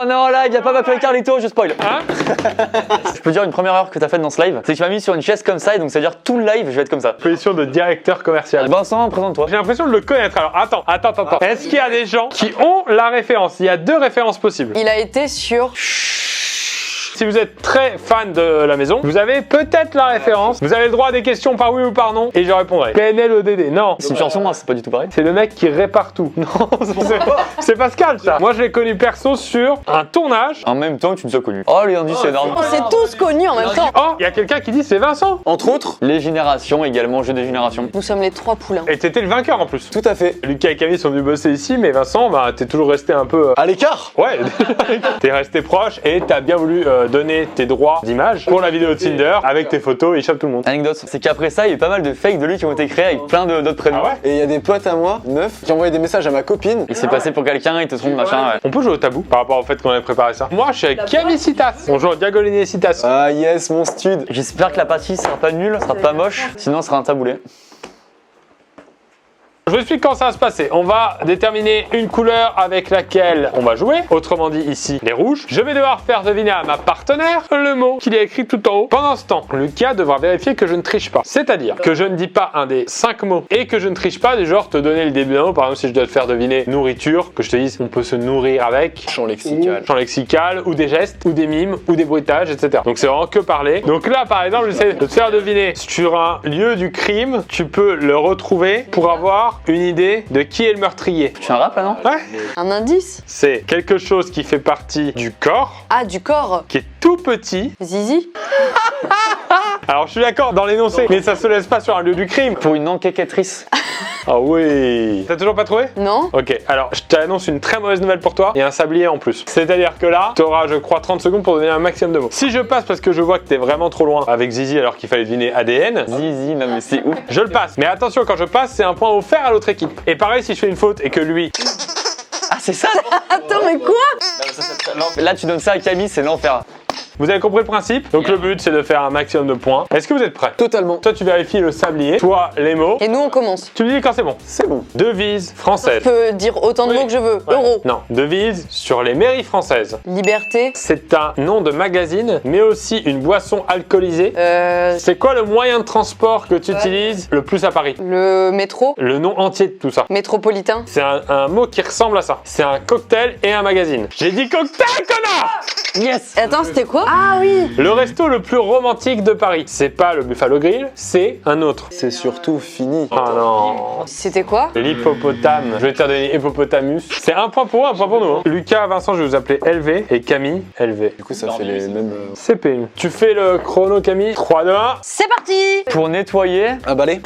Oh non, là, il y a pas m'appeler Carlito, je spoil. Hein? Je peux dire une première erreur que t'as faite dans ce live, c'est que tu m'as mis sur une chaise comme ça, et donc ça veut dire tout le live, je vais être comme ça. Position de directeur commercial. Vincent, présente-toi. J'ai l'impression de le connaître. Alors, attends. Est-ce qu'il y a des gens qui ont la référence? Il y a deux références possibles. Il a été sur... Si vous êtes très fan de la maison, vous avez peut-être la référence. Vous avez le droit à des questions par oui ou par non, et je répondrai. PNL ODD, non. C'est une chanson, hein, c'est pas du tout pareil. C'est le mec qui répare tout. Non, c'est Pascal, ça. Moi, je l'ai connu perso sur un tournage. En même temps que tu nous as connus. Oh, les indices, c'est énorme. On s'est tous connus en même temps. Oh, il y a quelqu'un qui dit c'est Vincent. Entre autres. Les générations également, jeu des générations. Nous sommes les 3 poulains. Et t'étais le vainqueur en plus. Tout à fait. Lucas et Camille sont venus bosser ici, mais Vincent, bah, t'es toujours resté un peu... À l'écart. Ouais, t'es resté proche et t'as bien voulu donner tes droits d'image pour la vidéo Tinder avec tes photos et il chope tout le monde. Anecdote, c'est qu'après ça, il y a eu pas mal de fakes de lui qui ont été créés avec plein d'autres prénoms. Ah ouais? Et il y a des potes à moi, meufs, qui envoyaient des messages à ma copine. Il s'est passé pour quelqu'un, il te trompe, machin, ouais. On peut jouer au tabou par rapport au fait qu'on ait préparé ça. Moi, je suis avec Camille Citas. On joue au Diagolini et Citas. Ah yes, mon stud. J'espère que la partie sera pas nulle, sera pas moche, sinon ce sera un taboulé. Je vous explique comment ça va se passer. On va déterminer une couleur avec laquelle on va jouer. Autrement dit, ici, les rouges. Je vais devoir faire deviner à ma partenaire le mot qu'il a écrit tout en haut. Pendant ce temps, Lucas devra vérifier que je ne triche pas. C'est-à-dire que je ne dis pas un des 5 mots et que je ne triche pas du genre te donner le début d'un mot. Par exemple, si je dois te faire deviner nourriture, que je te dise on peut se nourrir avec. Champ lexical. Champ lexical, ou des gestes, ou des mimes, ou des bruitages, etc. Donc c'est vraiment que parler. Donc là, par exemple, j'essaie de te faire deviner sur un lieu du crime, tu peux le retrouver pour avoir une idée de qui est le meurtrier. Tu fais un rap là, non? Ouais. Un indice? C'est quelque chose qui fait partie du corps, Ah, du corps. qui est tout petit. Zizi? Alors je suis d'accord dans l'énoncé, mais ça se laisse pas sur un lieu du crime. Pour une enquêtrice. Ah oui. T'as toujours pas trouvé? Non? Ok, alors je t'annonce une très mauvaise nouvelle pour toi et un sablier en plus. C'est-à-dire que là, t'auras, je crois, 30 secondes pour donner un maximum de mots. Si je passe parce que je vois que t'es vraiment trop loin avec Zizi alors qu'il fallait deviner ADN, Zizi, non mais c'est ouf. je le passe. Mais attention, quand je passe, c'est un point offert à l'autre équipe. Et pareil, si je fais une faute et que lui... Ah, c'est ça? Attends, mais quoi? Là, tu donnes ça à Camille, c'est l'enfer. Vous avez compris le principe? Donc le but, c'est de faire un maximum de points. Est-ce que vous êtes prêts? Totalement. Toi, tu vérifies le sablier, toi, les mots. Et nous, on commence. Tu me dis quand c'est bon. C'est bon. Devise française. Je peux dire autant de mots que je veux. Ouais. Euro. Non, devise sur les mairies françaises. Liberté. C'est un nom de magazine, mais aussi une boisson alcoolisée. C'est quoi le moyen de transport que tu utilises le plus à Paris? Le métro. Le nom entier de tout ça. Métropolitain. C'est un mot qui ressemble à ça. C'est un cocktail et un magazine. J'ai dit cocktail, connard! Yes! Attends, c'était quoi? Ah oui! Le resto le plus romantique de Paris. C'est pas le Buffalo Grill, c'est un autre. C'est surtout fini. Ah non. C'était quoi? L'hippopotame. Je vais te faire donner hippopotamus. C'est un point pour eux, un point pour nous. Hein. Lucas, Vincent, je vais vous appeler LV et Camille, LV. Du coup, ça fait les mêmes. CPU. Tu fais le chrono, Camille. 3, 2, 1. C'est parti! Pour nettoyer, Un balai.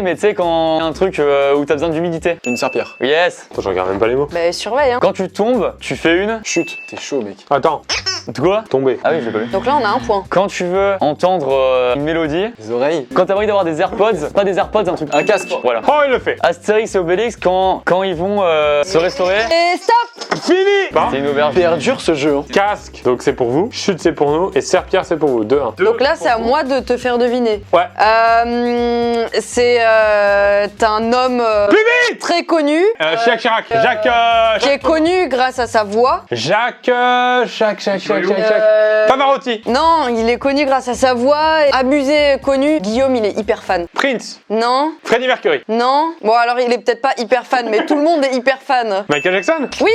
mais tu sais, quand y a un truc où t'as besoin d'humidité. Une serpillère. Yes! Attends, je regarde même pas les mots. Bah, surveille, hein. Quand tu tombes, tu fais une. Chut. T'es chaud, mec. Attends. De quoi? Tomber. Ah oui, je l'ai pas vu. Donc là, on a un point. Quand tu veux entendre une mélodie, Les oreilles. quand t'as envie d'avoir des AirPods, pas des AirPods, un truc. Un casque. Voilà. Oh, il le fait. Astérix et Obélix, quand ils vont se restaurer, Et stop! Fini. Bon. c'est une auberge. Hyper dur ce jeu. Hein. Casque, donc c'est pour vous. Chute, c'est pour nous. Et serpillère, c'est pour vous. 2, 1. Donc là, c'est à moi de te faire deviner. Ouais. C'est un homme Plus vite. très connu, Jacques Chirac. qui est connu grâce à sa voix. Jacques. Pavarotti. Non, il est connu grâce à sa voix. abusé connu. Guillaume, il est hyper fan. Prince. Non, Freddie Mercury. non. Bon, alors il est peut-être pas hyper fan, mais tout le monde est hyper fan. Michael Jackson. Oui.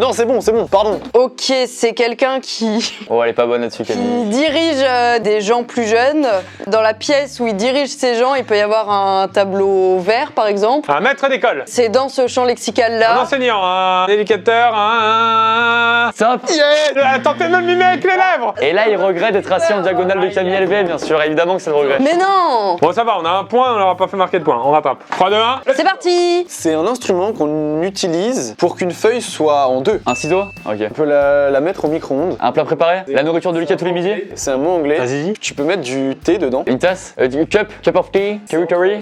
Non, c'est bon, pardon. Ok, c'est quelqu'un qui Oh, elle est pas bonne là-dessus, qui Camille. dirige des gens plus jeunes. Dans la pièce où il dirige ces gens, il peut y avoir un tableau vert, par exemple. Un maître d'école. C'est dans ce champ Un lexical-là. enseignant. Un éducateur. Stop! Yeah. Attends, t'es même mimé avec les lèvres. Et là, il regrette d'être assis en diagonale de Camille LV, bien sûr, évidemment que ça le regrette. Mais non! Bon, ça va, on a un point, on n'aura pas fait marquer de point. On rattrape. 3, 2, 1. C'est parti! C'est un instrument qu'on utilise pour qu'une feuille soit en deux. Un ciseau? Ok. On peut la mettre au micro-ondes. Un plat préparé? La nourriture de Lucas tous les midis? C'est un mot anglais. Vas-y. Tu peux mettre du thé dedans. Une tasse? Du cup of tea? Territory?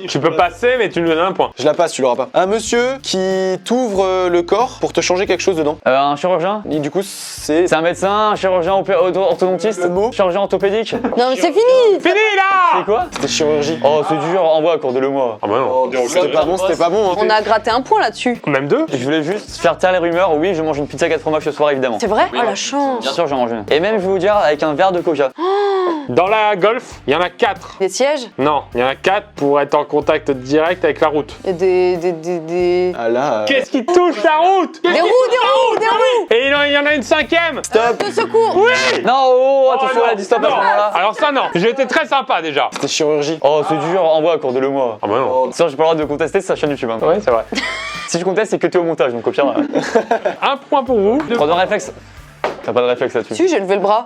Tu peux passer, mais tu nous donnes un point. Je la passe, tu l'auras pas. Un monsieur qui t'ouvre le corps pour te changer quelque chose dedans. Un chirurgien? Et du coup, c'est C'est un médecin, un chirurgien orthodontiste, Le mot chirurgien orthopédique. Non, mais c'est fini. Fini là. C'est quoi? C'était chirurgie. Oh, c'est dur, envoie, accorde-le-moi. Ah bah non. C'était pas bon, c'était pas bon. Hein. On a gratté un point là-dessus. Même deux. Je voulais juste faire taire les rumeurs. Oui, je mange une pizza 4 fromages ce soir, évidemment. C'est vrai? Oh la chance. Bien sûr, j'en mange une. Et même, je vais vous dire, avec un verre de coca. Dans la Golf, il y en a 4. Des sièges? Non, il y en a 4 pour être en contact direct avec la route. Et des... Ah là. Qu'est-ce qui touche la route? Des roues. Et il y en a une 5e. De secours. Oui. Non, oh, attention, non, elle a dit stop à ce non. moment-là. Alors ça non, j'ai été très sympa déjà. C'était chirurgie. Oh, c'est dur, envoie, accorde-le-moi. Ah bah non. Sinon, j'ai pas le droit de contester, c'est sa chaîne YouTube. Hein. Ouais, c'est vrai. Si je conteste, c'est que t'es au montage, donc au pire. Un point pour vous. Prends un réflexe. T'as pas de réflexe là-dessus. Si, j'ai levé le bras.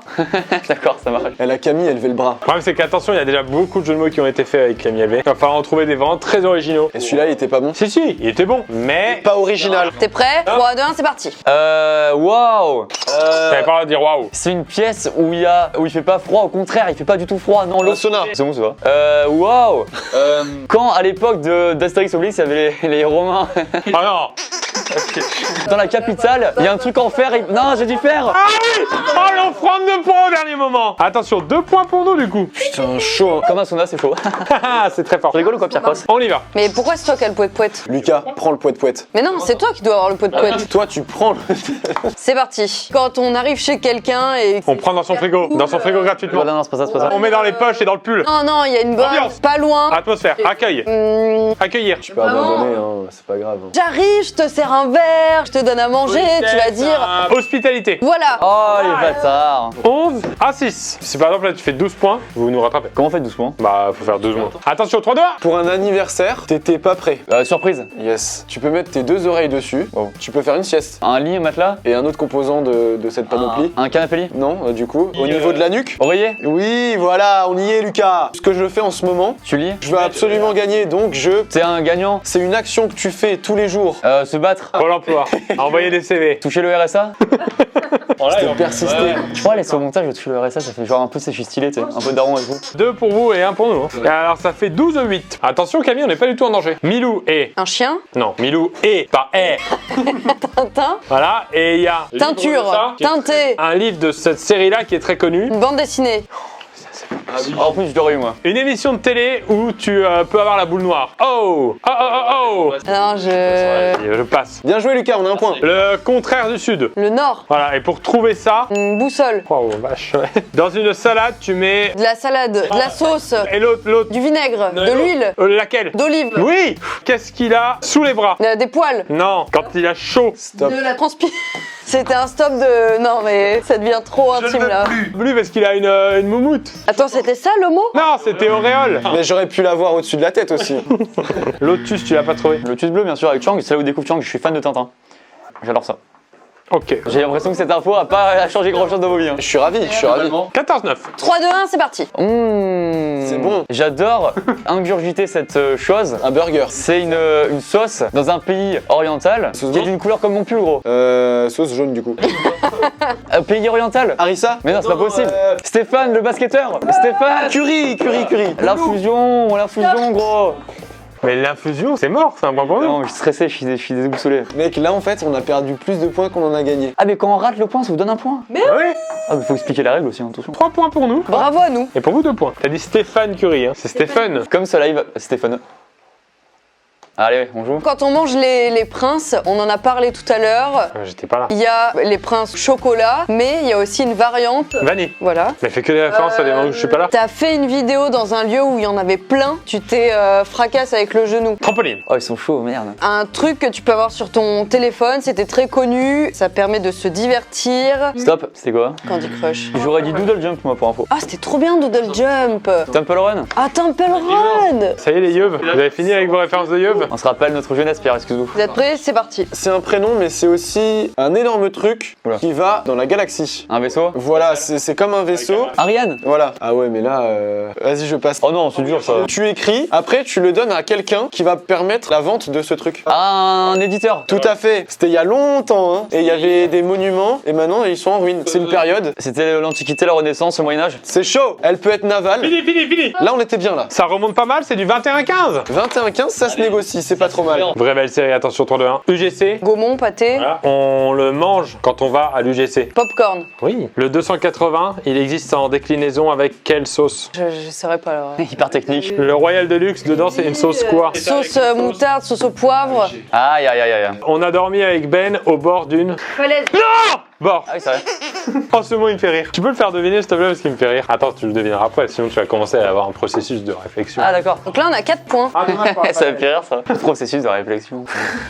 D'accord, ça marche. Elle a Camille, elle levait le bras. Le problème c'est qu'attention, il y a déjà beaucoup de jeux de mots qui ont été faits avec Camille AB. Il va falloir en trouver des vraiment très originaux. Et celui-là, il était pas bon. Si, il était bon, mais... Pas original. T'es prêt? 3, 2, 1, c'est parti. Waouh. T'avais pas le droit de dire waouh. C'est une pièce où il fait pas froid, au contraire, il fait pas du tout froid. Non, Le sauna. C'est bon, ça va. Waouh. Quand à l'époque d'Astérix Obélix, il y avait les Romains Ah non. dans la capitale, il y a un truc en fer. Non, j'ai dû faire. Ah oui. Oh l'offrande de points au dernier moment. Attention, 2 points pour nous du coup. Putain, chaud. Hein. Comme un sauna, c'est chaud. C'est très fort. Tu rigoles ou quoi, Pierre Cross? On y va. Mais pourquoi c'est toi qui as le poète-poète? Lucas, prends le poète-poète. Mais non, c'est toi qui dois avoir le poète-poète. Toi, tu prends le. C'est parti. Quand on arrive chez quelqu'un et... On prend dans son frigo gratuitement. Non, c'est pas ça, c'est pas ça. On met dans les poches et dans le pull. Non, il y a une bonne... Ambiance. Pas loin. Atmosphère, accueil, accueillir. Tu peux abandonner, hein, c'est pas grave. J'arrive, je te sers un verre, je te donne à manger, tu vas dire... Hospitalité. Voilà. Oh, les bâtards. 11 à 6. Si par exemple là tu fais 12 points, vous nous rattrapez. Comment on fait doucement? Bah faut faire 12 mois. Attention, 3, 2, 1. Pour un anniversaire, t'étais pas prêt. Surprise. Yes. Tu peux mettre tes 2 oreilles dessus. Wow. Tu peux faire une sieste. Un lit, un matelas? Et un autre composant de cette panoplie. Un canapé lit? Non, du coup, au niveau de la nuque. Oreiller? Oui, voilà, on y est, Lucas. Ce que je fais en ce moment, Tu lis? je veux absolument gagner, donc C'est un gagnant? c'est une action que tu fais tous les jours. Se battre? Pôle emploi. Envoyer des CV. Toucher le RSA? C'était persister. Je pourrais laisser au montage, je touche le RSA, ça fait genre un peu c'est stylé, tu sais, un peu daron et tout. 2 pour vous et 1 pour nous. Et alors ça fait 12 à 8. Attention Camille, on n'est pas du tout en danger. Milou et... Un chien. Non, Milou et, pas et. Tintin. Voilà, et il y a... Teinture. Teinté. Un livre de cette série-là qui est très connu. Une bande dessinée. En plus, je l'aurais eu moi. Une émission de télé où tu peux avoir la boule noire. Oh. Non, Je passe. Bien joué, Lucas, on a un point. Le contraire du sud. Le nord. Voilà, et pour trouver ça... Une boussole. Oh vache. Dans une salade, tu mets... De la salade. De la sauce. Et l'autre... Du vinaigre. De l'huile. Laquelle? D'olive. Oui. Qu'est-ce qu'il a sous les bras? Des poils. Non, quand il a chaud. Stop. De la transpi. C'était un stop de... Non mais ça devient trop intime là. Lui parce qu'il a une moumoute. Attends, c'était ça le mot? Non, c'était auréole. Mais j'aurais pu l'avoir au-dessus de la tête aussi. Lotus, tu l'as pas trouvé? Lotus bleu, bien sûr, avec Chang, c'est là où découvre Chang, je suis fan de Tintin. J'adore ça. Ok. J'ai l'impression que cette info a pas changé grand chose dans vos vies. Je suis ravi, je suis ravi. 14-9. 3, 2, 1, c'est parti. C'est bon. J'adore ingurgiter cette chose. Un burger. C'est une sauce dans un pays oriental Sauce qui est blanche d'une couleur comme mon pull, gros. Sauce jaune du coup. Un pays oriental? Harissa. Mais non, c'est pas possible. Stéphane, le basketteur. Stéphane. Curry. L'infusion, gros. Mais l'infusion, c'est mort, c'est un point pour nous. Non, je suis stressé, je suis déboussolé. Mec, là en fait, on a perdu plus de points qu'on en a gagné. Ah, mais quand on rate le point, ça vous donne un point? Oui. Ah, mais faut expliquer la règle aussi, hein, attention. 3 points pour nous. Bravo à nous. Et pour vous 2 points. T'as dit Stéphane Curie, hein. C'est Stéphane. Comme ce live, Stéphane. Allez, on joue. Quand on mange les princes, on en a parlé tout à l'heure. J'étais pas là. Il y a les princes chocolat, mais il y a aussi une variante. Vanille. Voilà. Mais fait que des références à des moments où je suis pas là. T'as fait une vidéo dans un lieu où il y en avait plein. Tu t'es fracasse avec le genou. Trampoline. Oh, ils sont chauds, merde. Un truc que tu peux avoir sur ton téléphone, c'était très connu. Ça permet de se divertir. Stop, c'était quoi? Candy Crush. J'aurais dit Doodle Jump, moi, pour info. Ah, c'était trop bien Doodle Jump. Temple Run. Ah, Temple Run. Ça y est les yeux. Vous avez fini avec vos références de yeux? On se rappelle notre jeunesse, Pierre, excuse-nous. Vous êtes prêts? C'est parti. C'est un prénom, mais c'est aussi un énorme truc Oula. qui va dans la galaxie. Un vaisseau? Voilà, c'est comme un vaisseau. Ariane. Voilà. Ah ouais, mais là, vas-y, je passe. Oh non, c'est dur ça. Tu écris, après tu le donnes à quelqu'un qui va permettre la vente de ce truc. Ah, un éditeur. Tout à fait. C'était il y a longtemps, hein. Et il y avait des monuments, et maintenant ils sont en ruine. C'est une période. C'était l'Antiquité, la Renaissance, le Moyen-Âge. C'est chaud. Elle peut être navale. Fini. Là, on était bien là. Ça remonte pas mal, c'est du 21-15. 21-15, ça se négocie. aussi, c'est pas trop mal. Vraie belle série, attention 3, 2, 1. UGC. Gaumont, pâté, Voilà. On le mange quand on va à l'UGC. popcorn. Oui. Le 280, il existe en déclinaison avec quelle sauce? Je saurais pas alors. Hyper technique. Le Royal Deluxe, dedans c'est une sauce quoi? Sauce moutarde, sauce au poivre. Aïe, aïe, aïe, aïe. On a dormi avec Ben au bord d'une... Falaise. Bord. Ah oui, c'est vrai. Oh, ce mot il me fait rire. Tu peux le faire deviner s'il te plaît parce qu'il me fait rire. Attends, tu le devineras après, sinon tu vas commencer à avoir un processus de réflexion. Ah d'accord. Donc là, on a 4 points. Ah, dommage, Ça me fait rire ça. Processus de réflexion.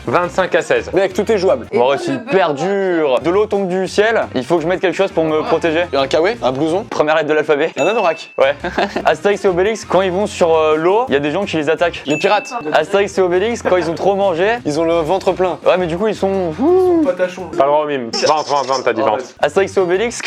25 à 16. Mec, tout est jouable. Bon, c'est hyper dur. De l'eau tombe du ciel. Il faut que je mette quelque chose pour me protéger. Il y a un kawaii, un blouson, Première lettre de l'alphabet. un anorak. Ouais. Astérix et Obélix, quand ils vont sur l'eau, il y a des gens qui les attaquent. Les pirates, Astérix et Obélix, quand ils ont trop mangé. ils ont le ventre plein. Ouais, mais du coup, ils sont. Pas le droit au mime. 20, t'as dit 20. Astérix et Obélix,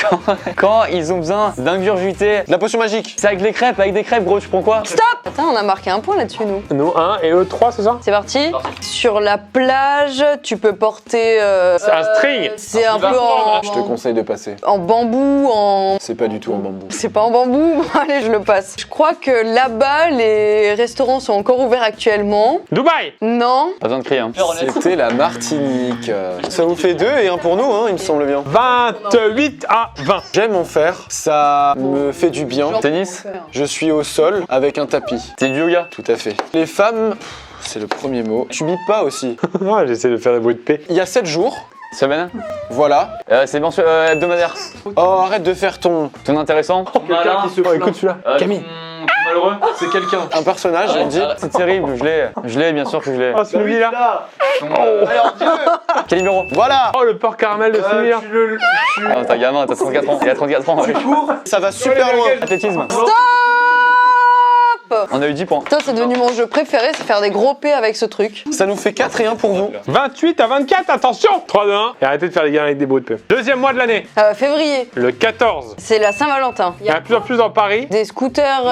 quand ils ont besoin d'ingurgiter. La potion magique. C'est avec les crêpes, gros, tu prends quoi? Stop. Attends, on a marqué un point là-dessus, nous. Nous 1 et eux 3, c'est ça? C'est parti. Sur la plage, tu peux porter. C'est un string. C'est un peu en. Je te conseille de passer. En bambou, en. C'est pas du tout en bambou. C'est pas en bambou. Bon, allez, je le passe. Je crois que là-bas, les restaurants sont encore ouverts actuellement. Dubaï. Non. Pas besoin de crier, hein. C'était la Martinique. Ça vous fait 2 et 1 pour nous, hein, il me semble bien. 28 à 20. J'aime en faire, ça me fait du bien. Tennis. Je suis au sol avec un tapis. C'est du yoga. Tout à fait. Les femmes, c'est le premier mot. Tu bipes pas aussi. Ouais, j'essaie de faire des bruits de paix. Il y a 7 jours, Semaine. voilà. C'est mensuel, hebdomadaire. Oh, arrête de faire ton Intéressant. Quelqu'un qui se plaint. Écoute celui-là. Camille. Malheureux. C'est quelqu'un. Un personnage, on dit. C'est terrible, je l'ai, bien sûr que je l'ai. Oh, celui-là. Quel numéro? Voilà. Oh, le porc caramel de celui-là. Ah, t'as gamin, t'as 34 ans. Il a 34 ans. Ouais. Ça va super loin. Athlétisme. Stop. On a eu 10 points. Putain, c'est devenu mon jeu préféré, c'est faire des gros P avec ce truc. Ça nous fait 4 et 1 pour vous. 28 à 24, attention. 3, 2, 1. Et arrêtez de faire les gars avec des bruits de paix. Deuxième mois de l'année. Février, Le 14. c'est la Saint-Valentin. Il y en a de plus en plus dans Paris Des scooters,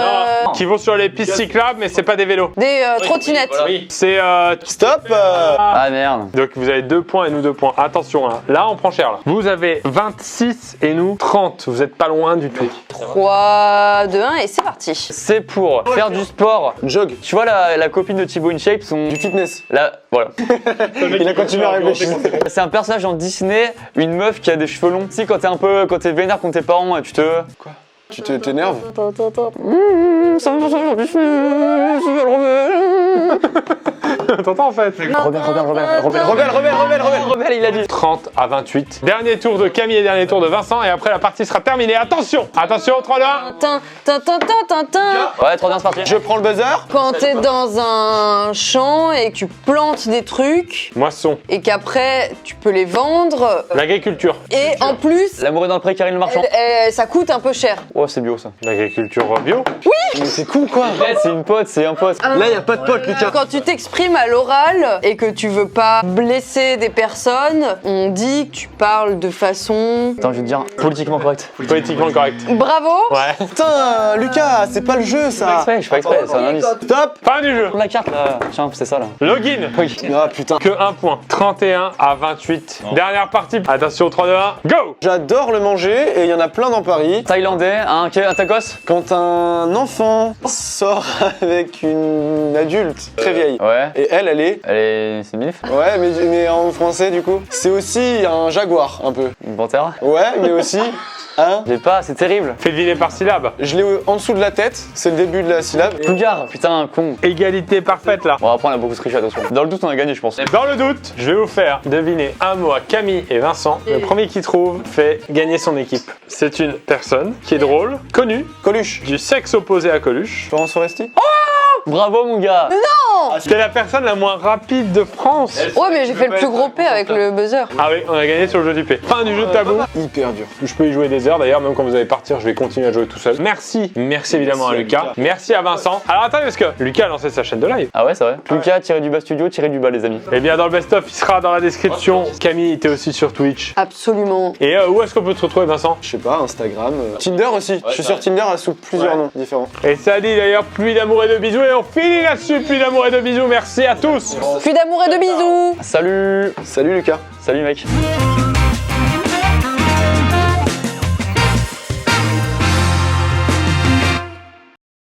qui vont sur les pistes cyclables, mais c'est pas des vélos. des trottinettes. C'est Stop. Ah merde. donc vous avez 2 points et nous 2 points. Attention hein. Là on prend cher là. Vous avez 26 et nous 30. Vous êtes pas loin du tout. 3, 2, 1 et c'est parti. C'est pour faire du sport. Jog. Tu vois la copine de Thibaut InShape, Du fitness. voilà. Il a continué à réfléchir. C'est un personnage en Disney, une meuf qui a des cheveux longs. Si quand t'es vénère contre tes parents, tu te. Tu t'énerves. T'entends en fait. Rebelle, il a dit. 30 à 28. Dernier tour de Camille et dernier tour de Vincent et après la partie sera terminée. Attention. Attention 3, 2, 1. Tin, tin, tin, tin, tin, tin. Ouais, trop bien, c'est parti. Je prends le buzzer. Quand t'es dans un champ et que tu plantes des trucs Moisson. et qu'après tu peux les vendre L'agriculture. et en plus L'amour est dans le pré, Karine Le Marchand. ça coûte un peu cher. Oh, c'est bio ça. L'agriculture bio. Mais c'est con quoi. C'est une pote, c'est un pote. Là, y a pas de pote, Lucas. Quand tu t'exprimes à l'oral et que tu veux pas blesser des personnes, on dit que tu parles de façon... Attends, je vais te dire politiquement correct. Politiquement correct. Bravo. Ouais. Putain, Lucas, c'est pas le jeu Je ça. fais exprès, c'est un indice. Stop. Fin du jeu. Prends la carte là. Tiens, c'est ça là. Login. Oui. Ah putain. Que 1 point. 31 à 28. Dernière partie. Attention 3, 2, 1. Go. J'adore le manger et il y en a plein dans Paris. Thaïlandais, un tacos. Quand un enfant sort avec une adulte très vieille Ouais. et elle est... C'est une bif. Ouais, mais en français du coup. C'est aussi un jaguar un peu. Une panthère. Ouais, mais aussi un... J'ai pas, c'est terrible. Fais deviner par syllabe. Je l'ai en dessous de la tête, c'est le début de la syllabe. Plougar, putain, con. Égalité parfaite là. Bon, après, on a beaucoup triché, attention. Dans le doute, on a gagné, je pense. Dans le doute, je vais vous faire deviner un mot à Camille et Vincent. Le premier qui trouve fait gagner son équipe. C'est une personne qui est drôle, connue, Coluche. du sexe opposé à Coluche. Florence Foresti. Bravo, mon gars. C'était la personne la moins rapide de France. Ouais, mais j'ai fait le plus gros P avec le buzzer. Ah oui, on a gagné sur le jeu du P. Fin du jeu de tabou. Hyper dur. Je peux y jouer des heures d'ailleurs, même quand vous allez partir, je vais continuer à jouer tout seul. Merci évidemment à Lucas. Merci à Vincent. Alors attendez, parce que Lucas a lancé sa chaîne de live. Ah ouais, c'est vrai. Lucas, tiré du bas studio, tiré du bas, les amis. Eh bien, dans le best-of, il sera dans la description. Camille était aussi sur Twitch. Absolument. Et où est-ce qu'on peut te retrouver, Vincent? Je sais pas, Instagram. Tinder aussi. Je suis sur Tinder sous plusieurs noms différents. Et ça dit d'ailleurs pluie d'amour et de bisous. Et on finit là-dessus, pluie d'amour et de bisous. Merci à tous. Plus d'amour et de bisous. Salut. Salut Lucas. Salut, mec.